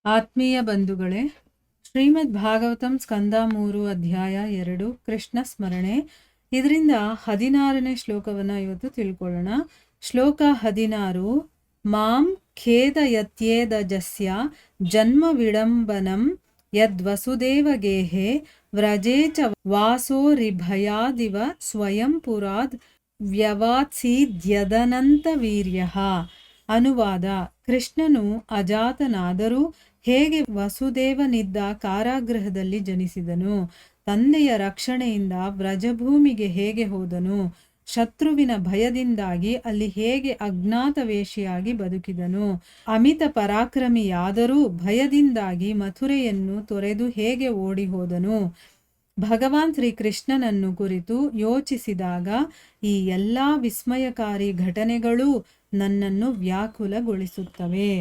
ಆತ್ಮೀಯ ಬಂಧುಗಳೇ, ಶ್ರೀಮದ್ ಭಾಗವತಂ ಸ್ಕಂದ 3 ಅಧ್ಯಾಯ 2 ಕೃಷ್ಣ ಸ್ಮರಣೆ. ಇದರಿಂದ 16ನೇ ಶ್ಲೋಕವನ್ನು ಇವತ್ತು ತಿಳ್ಕೊಳ್ಳೋಣ. ಶ್ಲೋಕ 16. ಮಾಂ ಖೇದಯತ್ಯೇದಜಸ್ಯ ಜನ್ಮ ವಿಡಂಬನಂ ಯದ್ವಸುದೇವ ಗೇಹೆ ವ್ರಜೇ ಚ ವಾಸೋರಿಭಯಾದಿವ ಸ್ವಯಂ ಪುರಾದ್ ವ್ಯವಾತ್ಸೀದ್ಯದನಂತ ವೀರ್ಯಃ. ಅನುವಾದ: ಕೃಷ್ಣನು ಅಜಾತನಾದರೂ ಹೇಗೆ ವಸುದೇವನಿದ್ದ ಕಾರಾಗೃಹದಲ್ಲಿ ಜನಿಸಿದನು, ತಂದೆಯ ರಕ್ಷಣೆಯಿಂದ ವ್ರಜಭೂಮಿಗೆ ಹೇಗೆ ಹೋದನು, ಶತ್ರುವಿನ ಭಯದಿಂದಾಗಿ ಅಲ್ಲಿ ಹೇಗೆ ಅಜ್ಞಾತವೇಷಿಯಾಗಿ ಬದುಕಿದನು, ಅಮಿತ ಪರಾಕ್ರಮಿಯಾದರೂ ಭಯದಿಂದಾಗಿ ಮಥುರೆಯನ್ನು ತೊರೆದು ಹೇಗೆ ಓಡಿ ಹೋದನು. ಭಗವಾನ್ ಶ್ರೀಕೃಷ್ಣನನ್ನು ಕುರಿತು ಯೋಚಿಸಿದಾಗ ಈ ಎಲ್ಲ ವಿಸ್ಮಯಕಾರಿ ಘಟನೆಗಳೂ ನನ್ನನ್ನು ವ್ಯಾಕುಲಗೊಳಿಸುತ್ತವೆ.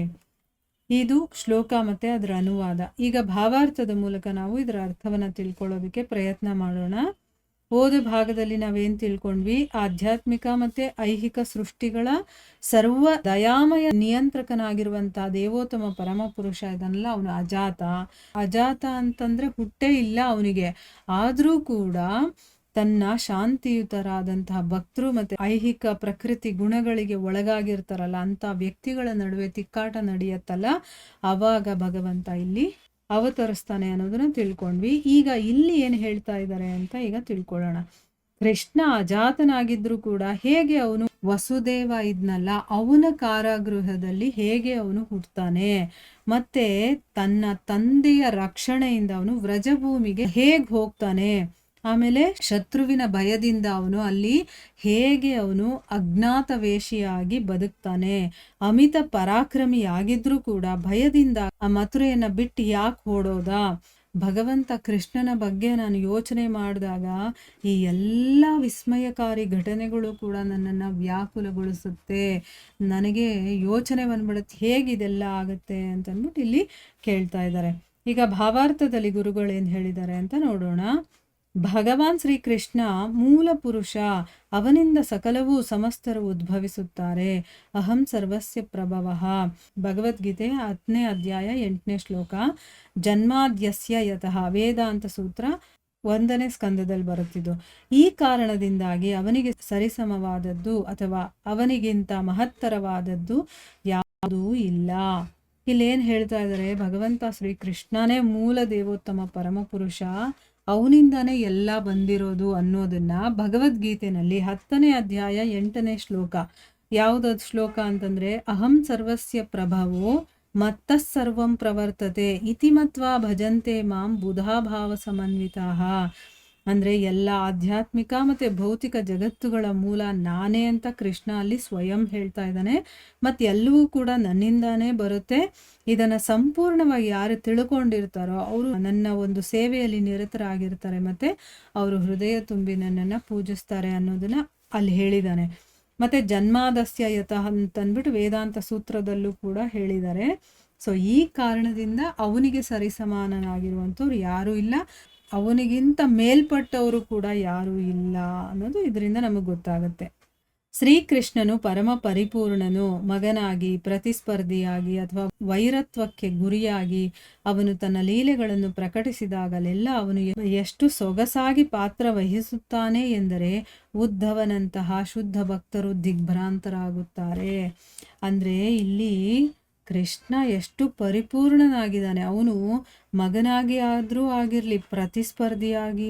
ಇದು ಶ್ಲೋಕ ಮತ್ತೆ ಅದರ ಅನುವಾದ. ಈಗ ಭಾವಾರ್ಥದ ಮೂಲಕ ನಾವು ಇದರ ಅರ್ಥವನ್ನು ತಿಳ್ಕೊಳ್ಳೋದಕ್ಕೆ ಪ್ರಯತ್ನ ಮಾಡೋಣ. ಹೋದ ಭಾಗದಲ್ಲಿ ನಾವೇನು ತಿಳ್ಕೊಂಡ್ವಿ? ಆಧ್ಯಾತ್ಮಿಕ ಮತ್ತೆ ಐಹಿಕ ಸೃಷ್ಟಿಗಳ ಸರ್ವ ದಯಾಮಯ ನಿಯಂತ್ರಕನಾಗಿರುವಂತಹ ದೇವೋತ್ತಮ ಪರಮ ಪುರುಷ ಇದನ್ನಲ್ಲ, ಅವನು ಅಜಾತ ಅಂತಂದ್ರೆ ಹುಟ್ಟೇ ಇಲ್ಲ ಅವನಿಗೆ. ಆದರೂ ಕೂಡ ತನ್ನ ಶಾಂತಿಯುತರಾದಂತಹ ಭಕ್ತರು ಮತ್ತೆ ಐಹಿಕ ಪ್ರಕೃತಿ ಗುಣಗಳಿಗೆ ಒಳಗಾಗಿರ್ತಾರಲ್ಲ, ಅಂತ ವ್ಯಕ್ತಿಗಳ ನಡುವೆ ತಿಕ್ಕಾಟ ನಡೆಯತ್ತಲ್ಲ, ಆವಾಗ ಭಗವಂತ ಇಲ್ಲಿ ಅವತರಿಸ್ತಾನೆ ಅನ್ನೋದನ್ನ ತಿಳ್ಕೊಂಡ್ವಿ. ಈಗ ಇಲ್ಲಿ ಏನು ಹೇಳ್ತಾ ಇದ್ದಾರೆ ಅಂತ ಈಗ ತಿಳ್ಕೊಳ್ಳೋಣ. ಕೃಷ್ಣ ಅಜಾತನಾಗಿದ್ರು ಕೂಡ ಹೇಗೆ ಅವನು ವಸುದೇವ ಇದ್ನಲ್ಲ, ಅವನ ಕಾರಾಗೃಹದಲ್ಲಿ ಹೇಗೆ ಅವನು ಹುಟ್ಟುತ್ತಾನೆ, ಮತ್ತೆ ತನ್ನ ತಂದೆಯ ರಕ್ಷಣೆಯಿಂದ ಅವನು ವ್ರಜಭೂಮಿಗೆ ಹೇಗೆ ಹೋಗ್ತಾನೆ, ಆಮೇಲೆ ಶತ್ರುವಿನ ಭಯದಿಂದ ಅವನು ಅಲ್ಲಿ ಹೇಗೆ ಅವನು ಅಜ್ಞಾತವೇಷಿಯಾಗಿ ಬದುಕ್ತಾನೆ, ಅಮಿತ ಪರಾಕ್ರಮಿಯಾಗಿದ್ರೂ ಕೂಡ ಭಯದಿಂದ ಆ ಮಥುರೆಯನ್ನ ಬಿಟ್ಟು ಯಾಕೆ ಓಡೋದ. ಭಗವಂತ ಕೃಷ್ಣನ ಬಗ್ಗೆ ನಾನು ಯೋಚನೆ ಮಾಡಿದಾಗ ಈ ಎಲ್ಲ ವಿಸ್ಮಯಕಾರಿ ಘಟನೆಗಳು ಕೂಡ ನನ್ನನ್ನು ವ್ಯಾಕುಲಗೊಳಿಸುತ್ತೆ. ನನಗೆ ಯೋಚನೆ ಬಂದ್ಬಿಡುತ್ತೆ ಹೇಗಿದೆಲ್ಲ ಆಗುತ್ತೆ ಅಂತಂದ್ಬಿಟ್ಟು ಇಲ್ಲಿ ಕೇಳ್ತಾ ಇದ್ದಾರೆ. ಈಗ ಭಾವಾರ್ಥದಲ್ಲಿ ಗುರುಗಳೇನು ಹೇಳಿದ್ದಾರೆ ಅಂತ ನೋಡೋಣ. ಭಗವಾನ್ ಶ್ರೀಕೃಷ್ಣ ಮೂಲ ಪುರುಷ, ಅವನಿಂದ ಸಕಲವೂ ಸಮಸ್ತರು ಉದ್ಭವಿಸುತ್ತಾರೆ. ಅಹಂ ಸರ್ವಸ್ಯ ಪ್ರಭವಃ. ಭಗವದ್ಗೀತೆ 10ನೇ ಅಧ್ಯಾಯ 8ನೇ ಶ್ಲೋಕ. ಜನ್ಮಾದ್ಯಸ್ಯ ಯತಃ. ವೇದಾಂತ ಸೂತ್ರ 1ನೇ ಸ್ಕಂದದಲ್ಲಿ ಬರುತ್ತಿದ್ದು. ಈ ಕಾರಣದಿಂದಾಗಿ ಅವನಿಗೆ ಸರಿಸಮವಾದದ್ದು ಅಥವಾ ಅವನಿಗಿಂತ ಮಹತ್ತರವಾದದ್ದು ಯಾವುದೂ ಇಲ್ಲ. ಇಲ್ಲೇನು ಹೇಳ್ತಾ ಇದ್ದಾರೆ? ಭಗವಂತ ಶ್ರೀಕೃಷ್ಣನೇ ಮೂಲ ದೇವೋತ್ತಮ ಪರಮಪುರುಷ, ಅವನಿಂದಾನೇ ಎಲ್ಲ ಬಂದಿರೋದು ಅನ್ನೋದನ್ನ ಭಗವದ್ಗೀತೆನಲ್ಲಿ 10ನೇ ಅಧ್ಯಾಯ 8ನೇ ಶ್ಲೋಕ. ಯಾವುದದು ಶ್ಲೋಕ ಅಂತಂದ್ರೆ, ಅಹಂ ಸರ್ವಸ್ಯ ಪ್ರಭವೋ ಮತ್ತಃ ಸರ್ವಂ ಪ್ರವರ್ತತೆ ಇತಿ ಮತ್ವಾ ಭಜಂತೆ ಮಾಂ ಬುಧಾಭಾವ ಸಮನ್ವಿತಾಃ. ಅಂದ್ರೆ ಎಲ್ಲ ಆಧ್ಯಾತ್ಮಿಕ ಮತ್ತೆ ಭೌತಿಕ ಜಗತ್ತುಗಳ ಮೂಲ ನಾನೇ ಅಂತ ಕೃಷ್ಣ ಅಲ್ಲಿ ಸ್ವಯಂ ಹೇಳ್ತಾ ಇದ್ದಾನೆ. ಮತ್ತೆ ಎಲ್ಲವೂ ಕೂಡ ನನ್ನಿಂದಾನೇ ಬರುತ್ತೆ. ಇದನ್ನ ಸಂಪೂರ್ಣವಾಗಿ ಯಾರು ತಿಳ್ಕೊಂಡಿರ್ತಾರೋ ಅವರು ನನ್ನ ಒಂದು ಸೇವೆಯಲ್ಲಿ ನಿರತರಾಗಿರ್ತಾರೆ, ಮತ್ತೆ ಅವರು ಹೃದಯ ತುಂಬಿ ನನ್ನನ್ನು ಪೂಜಿಸ್ತಾರೆ ಅನ್ನೋದನ್ನ ಅಲ್ಲಿ ಹೇಳಿದ್ದಾನೆ. ಮತ್ತೆ ಜನ್ಮಾದಸ್ಯ ಯತಃ ಅಂತಂದ್ಬಿಟ್ಟು ವೇದಾಂತ ಸೂತ್ರದಲ್ಲೂ ಕೂಡ ಹೇಳಿದ್ದಾರೆ. ಸೊ ಈ ಕಾರಣದಿಂದ ಅವನಿಗೆ ಸರಿಸಮಾನನಾಗಿರುವಂಥವ್ರು ಯಾರೂ ಇಲ್ಲ, ಅವನಿಗಿಂತ ಮೇಲ್ಪಟ್ಟವರು ಕೂಡ ಯಾರೂ ಇಲ್ಲ ಅನ್ನೋದು ಇದರಿಂದ ನಮಗೆ ಗೊತ್ತಾಗುತ್ತೆ. ಶ್ರೀಕೃಷ್ಣನು ಪರಮ ಪರಿಪೂರ್ಣನು. ಮಗನಾಗಿ, ಪ್ರತಿಸ್ಪರ್ಧಿಯಾಗಿ ಅಥವಾ ವೈರತ್ವಕ್ಕೆ ಗುರಿಯಾಗಿ ಅವನು ತನ್ನ ಲೀಲೆಗಳನ್ನು ಪ್ರಕಟಿಸಿದಾಗಲೆಲ್ಲ ಅವನು ಎಷ್ಟು ಸೊಗಸಾಗಿ ಪಾತ್ರ ವಹಿಸುತ್ತಾನೆ ಎಂದರೆ ಉದ್ಧವನಂತಹ ಶುದ್ಧ ಭಕ್ತರು ದಿಗ್ಭ್ರಾಂತರಾಗುತ್ತಾರೆ. ಅಂದ್ರೆ ಇಲ್ಲಿ ಕೃಷ್ಣ ಎಷ್ಟು ಪರಿಪೂರ್ಣನಾಗಿದ್ದಾನೆ. ಅವನು ಮಗನಾಗಿ ಆದರೂ ಆಗಿರಲಿ, ಪ್ರತಿಸ್ಪರ್ಧಿಯಾಗಿ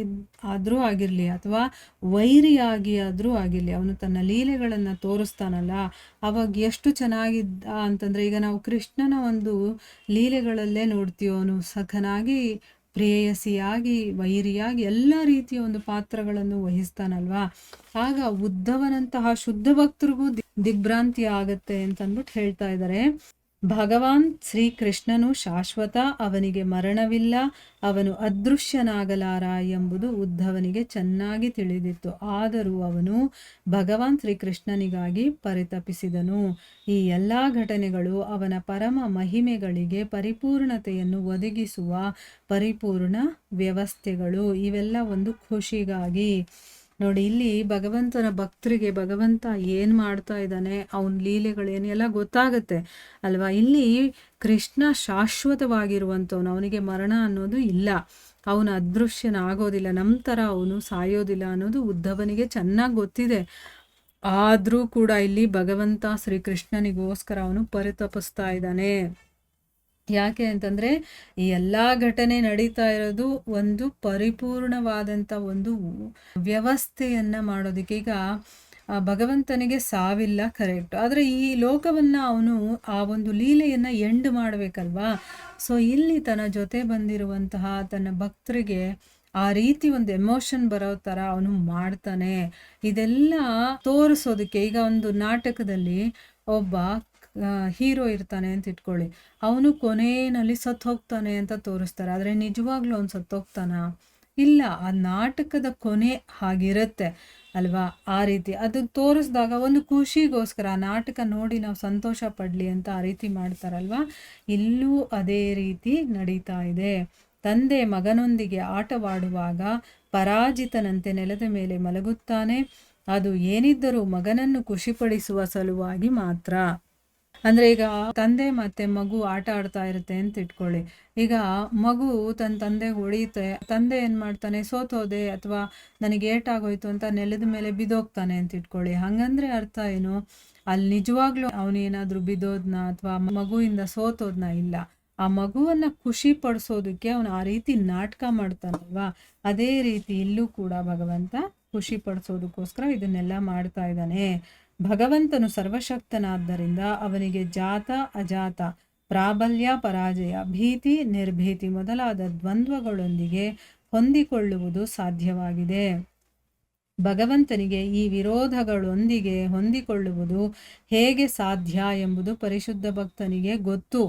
ಆದರೂ ಆಗಿರಲಿ, ಅಥವಾ ವೈರಿಯಾಗಿ ಆದರೂ ಆಗಿರಲಿ, ಅವನು ತನ್ನ ಲೀಲೆಗಳನ್ನು ತೋರಿಸ್ತಾನಲ್ಲ, ಅವಾಗ ಎಷ್ಟು ಚೆನ್ನಾಗಿದ್ದ ಅಂತಂದರೆ, ಈಗ ನಾವು ಕೃಷ್ಣನ ಒಂದು ಲೀಲೆಗಳಲ್ಲೇ ನೋಡ್ತೀವಿ, ಅವನು ಸಖನಾಗಿ ಪ್ರೇಯಸಿಯಾಗಿ, ವೈರಿಯಾಗಿ ಎಲ್ಲ ರೀತಿಯ ಒಂದು ಪಾತ್ರಗಳನ್ನು ವಹಿಸ್ತಾನಲ್ವಾ. ಆಗ ಉದ್ಧವನಂತಹ ಶುದ್ಧ ಭಕ್ತರಿಗೂ ದಿಗ್ಭ್ರಾಂತಿ ಆಗತ್ತೆ ಅಂತಂದ್ಬಿಟ್ಟು ಹೇಳ್ತಾ ಇದ್ದಾರೆ. ಭಗವಾನ್ ಶ್ರೀಕೃಷ್ಣನು ಶಾಶ್ವತ, ಅವನಿಗೆ ಮರಣವಿಲ್ಲ, ಅವನು ಅದೃಶ್ಯನಾಗಲಾರ ಎಂಬುದು ಉದ್ಧವನಿಗೆ ಚೆನ್ನಾಗಿ ತಿಳಿದಿತ್ತು. ಆದರೂ ಅವನು ಭಗವಾನ್ ಶ್ರೀಕೃಷ್ಣನಿಗಾಗಿ ಪರಿತಪಿಸಿದನು. ಈ ಎಲ್ಲ ಘಟನೆಗಳು ಅವನ ಪರಮ ಮಹಿಮೆಗಳಿಗೆ ಪರಿಪೂರ್ಣತೆಯನ್ನು ಒದಗಿಸುವ ಪರಿಪೂರ್ಣ ವ್ಯವಸ್ಥೆಗಳು. ಇವೆಲ್ಲ ಒಂದು ಖುಷಿಗಾಗಿ. ನೋಡಿ ಇಲ್ಲಿ ಭಗವಂತನ ಭಕ್ತರಿಗೆ ಭಗವಂತ ಏನು ಮಾಡ್ತಾ ಇದ್ದಾನೆ, ಅವನ ಲೀಲೆಗಳೇನು ಎಲ್ಲ ಗೊತ್ತಾಗುತ್ತೆ ಅಲ್ವಾ. ಇಲ್ಲಿ ಕೃಷ್ಣ ಶಾಶ್ವತವಾಗಿರುವಂಥವನು, ಅವನಿಗೆ ಮರಣ ಅನ್ನೋದು ಇಲ್ಲ, ಅವನು ಅದೃಶ್ಯನಾಗೋದಿಲ್ಲ, ನಮ್ಮ ಥರ ಅವನು ಸಾಯೋದಿಲ್ಲ ಅನ್ನೋದು ಉದ್ಧವನಿಗೆ ಚೆನ್ನಾಗಿ ಗೊತ್ತಿದೆ. ಆದರೂ ಕೂಡ ಇಲ್ಲಿ ಭಗವಂತ ಶ್ರೀಕೃಷ್ಣನಿಗೋಸ್ಕರ ಅವನು ಪರಿತಪಿಸ್ತಾ ಇದ್ದಾನೆ. ಯಾಕೆ ಅಂತಂದರೆ ಈ ಎಲ್ಲ ಘಟನೆ ನಡೀತಾ ಇರೋದು ಒಂದು ಪರಿಪೂರ್ಣವಾದಂಥ ಒಂದು ವ್ಯವಸ್ಥೆಯನ್ನು ಮಾಡೋದಕ್ಕೆ. ಈಗ ಭಗವಂತನಿಗೆ ಸಾವಿಲ್ಲ, ಕರೆಕ್ಟ್, ಆದರೆ ಈ ಲೋಕವನ್ನು ಅವನು ಆ ಒಂದು ಲೀಲೆಯನ್ನು ಎಂಡ್ ಮಾಡಬೇಕಲ್ವಾ. ಸೊ ಇಲ್ಲಿ ತನ್ನ ಜೊತೆ ಬಂದಿರುವಂತಹ ತನ್ನ ಭಕ್ತರಿಗೆ ಆ ರೀತಿ ಒಂದು ಎಮೋಷನ್ ಬರೋ ಥರ ಅವನು ಮಾಡ್ತಾನೆ. ಇದೆಲ್ಲ ತೋರಿಸೋದಕ್ಕೆ, ಈಗ ಒಂದು ನಾಟಕದಲ್ಲಿ ಒಬ್ಬ ಹೀರೋ ಇರ್ತಾನೆ ಅಂತ ಇಟ್ಕೊಳ್ಳಿ, ಅವನು ಕೊನೆಯಲ್ಲಿ ಸತ್ತು ಹೋಗ್ತಾನೆ ಅಂತ ತೋರಿಸ್ತಾರೆ, ಆದರೆ ನಿಜವಾಗ್ಲೂ ಅವ್ನು ಸತ್ತೋಗ್ತಾನ? ಇಲ್ಲ, ಆ ನಾಟಕದ ಕೊನೆ ಹಾಗಿರುತ್ತೆ ಅಲ್ವಾ. ಆ ರೀತಿ ಅದು ತೋರಿಸಿದಾಗ ಒಂದು ಖುಷಿಗೋಸ್ಕರ ಆ ನಾಟಕ ನೋಡಿ ನಾವು ಸಂತೋಷ ಪಡಲಿ ಅಂತ ಆ ರೀತಿ ಮಾಡ್ತಾರಲ್ವಾ. ಇಲ್ಲೂ ಅದೇ ರೀತಿ ನಡೀತಾ ಇದೆ. ತಂದೆ ಮಗನೊಂದಿಗೆ ಆಟವಾಡುವಾಗ ಪರಾಜಿತನಂತೆ ನೆಲದ ಮೇಲೆ ಮಲಗುತ್ತಾನೆ. ಅದು ಏನಿದ್ದರೂ ಮಗನನ್ನು ಖುಷಿಪಡಿಸುವ ಸಲುವಾಗಿ ಮಾತ್ರ. ಅಂದರೆ ಈಗ ತಂದೆ ಮತ್ತು ಮಗು ಆಟ ಆಡ್ತಾ ಇರುತ್ತೆ ಅಂತ ಇಟ್ಕೊಳ್ಳಿ. ಈಗ ಮಗು ತನ್ನ ತಂದೆಗೆ ಹೊಡೆಯುತ್ತೆ, ತಂದೆ ಏನು ಮಾಡ್ತಾನೆ, ಸೋತೋದೆ ಅಥವಾ ನನಗೆ ಏಟಾಗೋಯ್ತು ಅಂತ ನೆಲದ ಮೇಲೆ ಬಿದ್ದೋಗ್ತಾನೆ ಅಂತ ಇಟ್ಕೊಳ್ಳಿ. ಹಾಗಂದ್ರೆ ಅರ್ಥ ಏನು, ಅಲ್ಲಿ ನಿಜವಾಗ್ಲೂ ಅವನೇನಾದರೂ ಬಿದ್ದೋದ್ನ ಅಥವಾ ಮಗುವಿಂದ ಸೋತೋದ್ನ? ಇಲ್ಲ, ಆ ಮಗುವನ್ನು ಖುಷಿ ಪಡಿಸೋದಕ್ಕೆ ಅವನು ಆ ರೀತಿ ನಾಟಕ ಮಾಡ್ತಾನಲ್ವಾ. ಅದೇ ರೀತಿ ಇಲ್ಲೂ ಕೂಡ ಭಗವಂತ ಖುಷಿ ಪಡಿಸೋದಕ್ಕೋಸ್ಕರ ಇದನ್ನೆಲ್ಲ ಮಾಡ್ತಾ ಇದ್ದಾನೆ. ಭಗವಂತನು ಸರ್ವಶಕ್ತನಾದ್ದರಿಂದ ಅವನಿಗೆ ಜಾತ ಅಜಾತ, ಪ್ರಾಬಲ್ಯ ಪರಾಜಯ, ಭೀತಿ ನಿರ್ಭೀತಿ ಮೊದಲಾದ ದ್ವಂದ್ವಗಳೊಂದಿಗೆ ಹೊಂದಿಕೊಳ್ಳುವುದು ಸಾಧ್ಯವಾಗಿದೆ. ಭಗವಂತನಿಗೆ ಈ ವಿರೋಧಗಳೊಂದಿಗೆ ಹೊಂದಿಕೊಳ್ಳುವುದು ಹೇಗೆ ಸಾಧ್ಯ ಎಂಬುದು ಪರಿಶುದ್ಧ ಭಕ್ತನಿಗೆ ಗೊತ್ತು.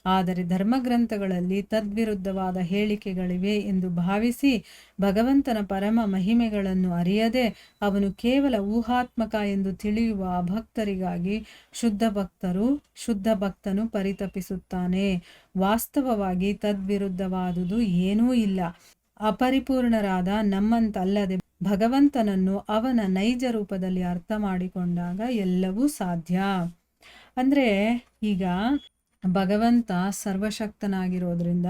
ಆದರೆ ಧರ್ಮಗ್ರಂಥಗಳಲ್ಲಿ ತದ್ವಿರುದ್ಧವಾದ ಹೇಳಿಕೆಗಳಿವೆ ಎಂದು ಭಾವಿಸಿ ಭಗವಂತನ ಪರಮ ಮಹಿಮೆಗಳನ್ನು ಅರಿಯದೆ ಅವನು ಕೇವಲ ಊಹಾತ್ಮಕ ಎಂದು ತಿಳಿಯುವ ಅಭಕ್ತರಿಗಾಗಿ ಶುದ್ಧ ಭಕ್ತನು ಪರಿತಪಿಸುತ್ತಾನೆ. ವಾಸ್ತವವಾಗಿ ತದ್ವಿರುದ್ಧವಾದುದು ಏನೂ ಇಲ್ಲ. ಅಪರಿಪೂರ್ಣರಾದ ನಮ್ಮಂತಲ್ಲದೆ ಭಗವಂತನನ್ನು ಅವನ ನೈಜ ರೂಪದಲ್ಲಿ ಅರ್ಥ ಮಾಡಿಕೊಂಡಾಗ ಎಲ್ಲವೂ ಸಾಧ್ಯ. ಅಂದರೆ ಈಗ ಭಗವಂತ ಸರ್ವಶಕ್ತನಾಗಿರೋದ್ರಿಂದ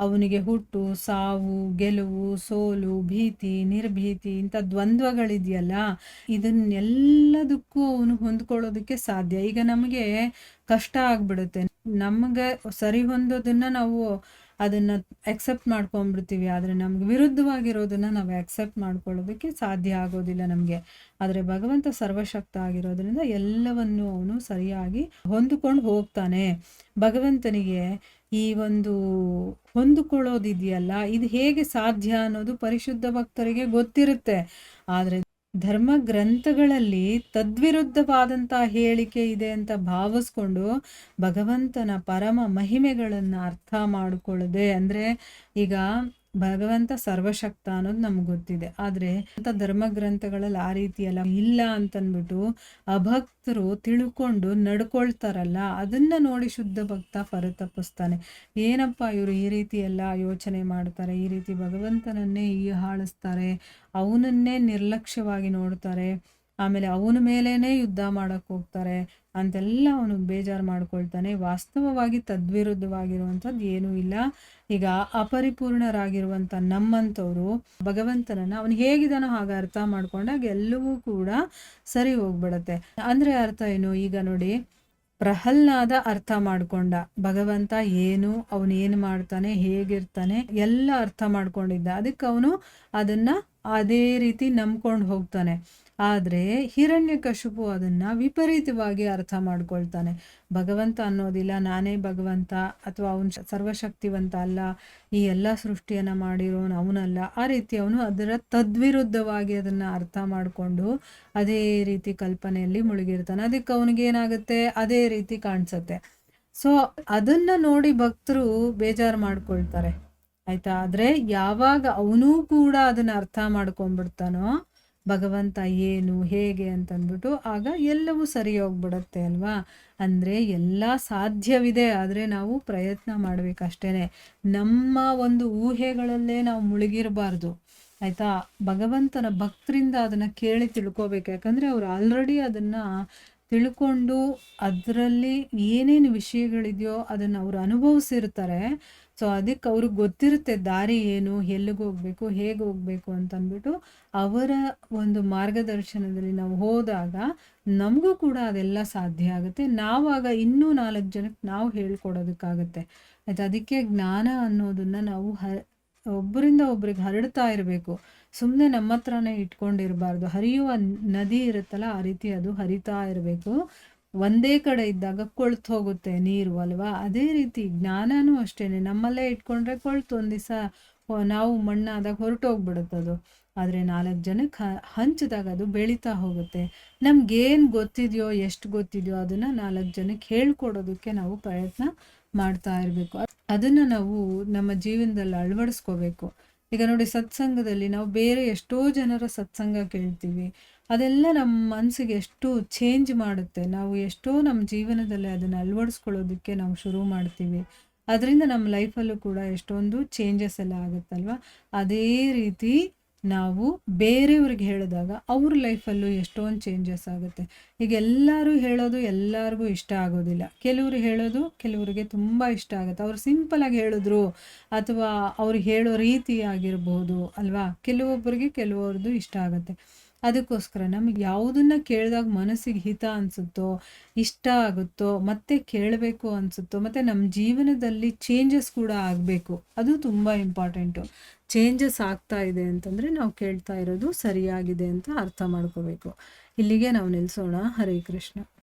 ಅವನಿಗೆ ಹುಟ್ಟು, ಸಾವು, ಗೆಲುವು, ಸೋಲು, ಭೀತಿ, ನಿರ್ಭೀತಿ ಇಂಥ ದ್ವಂದ್ವಗಳಿದೆಯಲ್ಲ, ಇದನ್ನೆಲ್ಲದಕ್ಕೂ ಅವನು ಹೊಂದ್ಕೊಳ್ಳೋದಕ್ಕೆ ಸಾಧ್ಯ. ಈಗ ನಮಗೆ ಕಷ್ಟ ಆಗ್ಬಿಡುತ್ತೆ, ನಮಗೆ ಸರಿ ಹೊಂದೋದನ್ನು ನಾವು ಅದನ್ನು ಎಕ್ಸೆಪ್ಟ್ ಮಾಡ್ಕೊಂಡ್ಬಿಡ್ತೀವಿ, ಆದರೆ ನಮ್ಗೆ ವಿರುದ್ಧವಾಗಿರೋದನ್ನು ನಾವು ಎಕ್ಸೆಪ್ಟ್ ಮಾಡ್ಕೊಳ್ಳೋದಕ್ಕೆ ಸಾಧ್ಯ ಆಗೋದಿಲ್ಲ ನಮಗೆ. ಆದರೆ ಭಗವಂತ ಸರ್ವಶಕ್ತ ಆಗಿರೋದ್ರಿಂದ ಎಲ್ಲವನ್ನು ಅವನು ಸರಿಯಾಗಿ ಹೊಂದಿಕೊಂಡು ಹೋಗ್ತಾನೆ. ಭಗವಂತನಿಗೆ ಈ ಒಂದು ಹೊಂದಿಕೊಳ್ಳೋದಿದೆಯಲ್ಲ, ಇದು ಹೇಗೆ ಸಾಧ್ಯ ಅನ್ನೋದು ಪರಿಶುದ್ಧ ಭಕ್ತರಿಗೆ ಗೊತ್ತಿರುತ್ತೆ. ಆದರೆ ಧರ್ಮ ಗ್ರಂಥಗಳಲ್ಲಿ ತದ್ವಿರುದ್ಧವಾದಂಥ ಹೇಳಿಕೆ ಇದೆ ಅಂತ ಭಾವಿಸ್ಕೊಂಡು ಭಗವಂತನ ಪರಮ ಮಹಿಮೆಗಳನ್ನು ಅರ್ಥ ಮಾಡಿಕೊಳ್ಳದೆ, ಅಂದರೆ ಈಗ ಭಗವಂತ ಸರ್ವಶಕ್ತ ಅನ್ನೋದು ನಮ್ಗೆ ಗೊತ್ತಿದೆ, ಆದರೆ ಅಂತ ಧರ್ಮಗ್ರಂಥಗಳಲ್ಲಿ ಆ ರೀತಿಯೆಲ್ಲ ಇಲ್ಲ ಅಂತಂದ್ಬಿಟ್ಟು ಅಭಕ್ತರು ತಿಳ್ಕೊಂಡು ನಡ್ಕೊಳ್ತಾರಲ್ಲ, ಅದನ್ನು ನೋಡಿ ಶುದ್ಧ ಭಕ್ತ ಪರಿತಪಿಸ್ತಾನೆ. ಏನಪ್ಪ ಇವರು ಈ ರೀತಿ ಎಲ್ಲ ಯೋಚನೆ ಮಾಡ್ತಾರೆ, ಈ ರೀತಿ ಭಗವಂತನನ್ನೇ ಹಾಳಿಸ್ತಾರೆ, ಅವನನ್ನೇ ನಿರ್ಲಕ್ಷ್ಯವಾಗಿ ನೋಡ್ತಾರೆ, ಆಮೇಲೆ ಅವನ ಮೇಲೇನೆ ಯುದ್ಧ ಮಾಡೋಕ್ಕೆ ಹೋಗ್ತಾರೆ ಅಂತೆಲ್ಲ ಅವನು ಬೇಜಾರು ಮಾಡ್ಕೊಳ್ತಾನೆ. ವಾಸ್ತವವಾಗಿ ತದ್ವಿರುದ್ಧವಾಗಿರುವಂಥದ್ದು ಏನೂ ಇಲ್ಲ. ಈಗ ಅಪರಿಪೂರ್ಣರಾಗಿರುವಂಥ ನಮ್ಮಂಥವ್ರು ಭಗವಂತನನ್ನು ಅವನು ಹೇಗಿದ್ದಾನೋ ಹಾಗೆ ಅರ್ಥ ಮಾಡ್ಕೊಂಡಾಗ ಎಲ್ಲವೂ ಕೂಡ ಸರಿ ಹೋಗ್ಬಿಡತ್ತೆ. ಅಂದರೆ ಅರ್ಥ ಏನು, ಈಗ ನೋಡಿ ಪ್ರಹ್ಲಾದ ಅರ್ಥ ಮಾಡ್ಕೊಂಡ ಭಗವಂತ ಏನು, ಅವನು ಏನು ಮಾಡ್ತಾನೆ, ಹೇಗಿರ್ತಾನೆ ಎಲ್ಲ ಅರ್ಥ ಮಾಡ್ಕೊಂಡಿದ್ದ, ಅದಕ್ಕೆ ಅವನು ಅದನ್ನು ಅದೇ ರೀತಿ ನಂಬ್ಕೊಂಡು ಹೋಗ್ತಾನೆ. ಆದರೆ ಹಿರಣ್ಯಕಶಿಪು ಅದನ್ನು ವಿಪರೀತವಾಗಿ ಅರ್ಥ ಮಾಡ್ಕೊಳ್ತಾನೆ. ಭಗವಂತ ಅನ್ನೋದಿಲ್ಲ, ನಾನೇ ಭಗವಂತ ಅಥವಾ ಅವನು ಸರ್ವಶಕ್ತಿವಂತ ಅಲ್ಲ, ಈ ಎಲ್ಲ ಸೃಷ್ಟಿಯನ್ನು ಮಾಡಿರೋನು ಅವನಲ್ಲ, ಆ ರೀತಿ ಅವನು ಅದರ ತದ್ವಿರುದ್ಧವಾಗಿ ಅದನ್ನು ಅರ್ಥ ಮಾಡಿಕೊಂಡು ಅದೇ ರೀತಿ ಕಲ್ಪನೆಯಲ್ಲಿ ಮುಳುಗಿರ್ತಾನೆ. ಅದಕ್ಕೆ ಅವನಿಗೇನಾಗುತ್ತೆ, ಅದೇ ರೀತಿ ಕಾಣಿಸುತ್ತೆ. ಸೊ ಅದನ್ನು ನೋಡಿ ಭಕ್ತರು ಬೇಜಾರು ಮಾಡ್ಕೊಳ್ತಾರೆ, ಆಯಿತಾ. ಆದರೆ ಯಾವಾಗ ಅವನೂ ಕೂಡ ಅದನ್ನು ಅರ್ಥ ಮಾಡ್ಕೊಂಡ್ಬಿಡ್ತಾನೋ ಭಗವಂತ ಏನು ಹೇಗೆ ಅಂತಂದ್ಬಿಟ್ಟು, ಆಗ ಎಲ್ಲವೂ ಸರಿ ಹೋಗ್ಬಿಡತ್ತೆ ಅಲ್ವಾ. ಅಂದರೆ ಎಲ್ಲ ಸಾಧ್ಯವಿದೆ, ಆದರೆ ನಾವು ಪ್ರಯತ್ನ ಮಾಡಬೇಕಷ್ಟೇ. ನಮ್ಮ ಒಂದು ಊಹೆಗಳಲ್ಲೇ ನಾವು ಮುಳುಗಿರಬಾರ್ದು. ಆಯ್ತಾ? ಭಗವಂತನ ಭಕ್ತರಿಂದ ಅದನ್ನ ಕೇಳಿ ತಿಳ್ಕೋಬೇಕು. ಯಾಕಂದ್ರೆ ಅವ್ರು ಆಲ್ರೆಡಿ ಅದನ್ನ ತಿಳ್ಕೊಂಡು ಅದರಲ್ಲಿ ಏನೇನು ವಿಷಯಗಳಿದೆಯೋ ಅದನ್ನ ಅವ್ರು ಅನುಭವಿಸಿರ್ತಾರೆ. ಸೊ ಅದಕ್ಕೆ ಅವ್ರಿಗೆ ಗೊತ್ತಿರುತ್ತೆ ದಾರಿ ಏನು, ಎಲ್ಲಿಗೆ ಹೋಗ್ಬೇಕು, ಹೇಗೆ ಹೋಗ್ಬೇಕು ಅಂತಂದ್ಬಿಟ್ಟು. ಅವರ ಒಂದು ಮಾರ್ಗದರ್ಶನದಲ್ಲಿ ನಾವು ಹೋದಾಗ ನಮಗೂ ಕೂಡ ಅದೆಲ್ಲ ಸಾಧ್ಯ ಆಗುತ್ತೆ. ನಾವಾಗ ಇನ್ನೂ 4 ಜನಕ್ಕೆ ನಾವು ಹೇಳ್ಕೊಡೋದಕ್ಕಾಗತ್ತೆ. ಆಯ್ತಾ? ಅದಕ್ಕೆ ಜ್ಞಾನ ಅನ್ನೋದನ್ನ ನಾವು ಒಬ್ಬರಿಂದ ಒಬ್ರಿಗೆ ಹರಡ್ತಾ ಇರಬೇಕು. ಸುಮ್ಮನೆ ನಮ್ಮ ಹತ್ರನೇ ಇಟ್ಕೊಂಡಿರಬಾರ್ದು. ಹರಿಯುವ ನದಿ ಇರುತ್ತಲ್ಲ, ಆ ರೀತಿ ಅದು ಹರಿತಾ ಇರಬೇಕು. ಒಂದೇ ಕಡೆ ಇದ್ದಾಗ ಕೊಳ್ತು ಹೋಗುತ್ತೆ ನೀರು ಅಲ್ವಾ? ಅದೇ ರೀತಿ ಜ್ಞಾನನೂ ಅಷ್ಟೇನೆ. ನಮ್ಮಲ್ಲೇ ಇಟ್ಕೊಂಡ್ರೆ ಕೊಳ್ತು ಒಂದು ದಿವಸ ನಾವು ಮಣ್ಣಾದಾಗ ಹೊರಟೋಗ್ಬಿಡುತ್ತದು. ಆದರೆ 4 ಜನಕ್ಕೆ ಹಂಚಿದಾಗ ಅದು ಬೆಳೀತಾ ಹೋಗುತ್ತೆ. ನಮ್ಗೇನು ಗೊತ್ತಿದೆಯೋ, ಎಷ್ಟು ಗೊತ್ತಿದೆಯೋ ಅದನ್ನು 4 ಜನಕ್ಕೆ ಹೇಳ್ಕೊಡೋದಕ್ಕೆ ನಾವು ಪ್ರಯತ್ನ ಮಾಡ್ತಾ ಇರಬೇಕು. ಅದನ್ನು ನಾವು ನಮ್ಮ ಜೀವನದಲ್ಲಿ ಅಳವಡಿಸ್ಕೋಬೇಕು. ಈಗ ನೋಡಿ, ಸತ್ಸಂಗದಲ್ಲಿ ನಾವು ಬೇರೆ ಎಷ್ಟೋ ಜನರ ಸತ್ಸಂಗ ಕೇಳ್ತೀವಿ. ಅದೆಲ್ಲ ನಮ್ಮ ಮನಸ್ಸಿಗೆ ಎಷ್ಟು ಚೇಂಜ್ ಮಾಡುತ್ತೆ. ನಾವು ಎಷ್ಟೋ ನಮ್ಮ ಜೀವನದಲ್ಲಿ ಅದನ್ನು ಅಳವಡಿಸ್ಕೊಳ್ಳೋದಕ್ಕೆ ನಾವು ಶುರು ಮಾಡ್ತೀವಿ. ಅದರಿಂದ ನಮ್ಮ ಲೈಫಲ್ಲೂ ಕೂಡ ಎಷ್ಟೊಂದು ಚೇಂಜಸ್ ಎಲ್ಲ ಆಗುತ್ತಲ್ವ? ಅದೇ ರೀತಿ ನಾವು ಬೇರೆಯವ್ರಿಗೆ ಹೇಳಿದಾಗ ಅವ್ರ ಲೈಫಲ್ಲೂ ಎಷ್ಟೊಂದು ಚೇಂಜಸ್ ಆಗುತ್ತೆ. ಈಗ ಎಲ್ಲರೂ ಹೇಳೋದು ಎಲ್ಲರಿಗೂ ಇಷ್ಟ ಆಗೋದಿಲ್ಲ. ಕೆಲವರು ಹೇಳೋದು ಕೆಲವರಿಗೆ ತುಂಬ ಇಷ್ಟ ಆಗುತ್ತೆ. ಅವ್ರು ಸಿಂಪಲಾಗಿ ಹೇಳಿದ್ರು ಅಥವಾ ಅವ್ರು ಹೇಳೋ ರೀತಿ ಆಗಿರ್ಬೋದು ಅಲ್ವಾ? ಕೆಲವೊಬ್ಬರಿಗೆ ಕೆಲವ್ರದ್ದು ಇಷ್ಟ ಆಗುತ್ತೆ. ಅದಕ್ಕೋಸ್ಕರ ನಮಗೆ ಯಾವುದನ್ನು ಕೇಳಿದಾಗ ಮನಸ್ಸಿಗೆ ಹಿತ ಅನಿಸುತ್ತೋ, ಇಷ್ಟ ಆಗುತ್ತೋ, ಮತ್ತೆ ಕೇಳಬೇಕು ಅನಿಸುತ್ತೋ, ಮತ್ತು ನಮ್ಮ ಜೀವನದಲ್ಲಿ ಚೇಂಜಸ್ ಕೂಡ ಆಗಬೇಕು. ಅದು ತುಂಬ ಇಂಪಾರ್ಟೆಂಟು. ಚೇಂಜಸ್ ಆಗ್ತಾ ಇದೆ ಅಂತಂದರೆ ನಾವು ಕೇಳ್ತಾ ಇರೋದು ಸರಿಯಾಗಿದೆ ಅಂತ ಅರ್ಥ ಮಾಡ್ಕೋಬೇಕು. ಇಲ್ಲಿಗೆ ನಾವು ನಿಲ್ಲಿಸೋಣ. ಹರೇ ಕೃಷ್ಣ.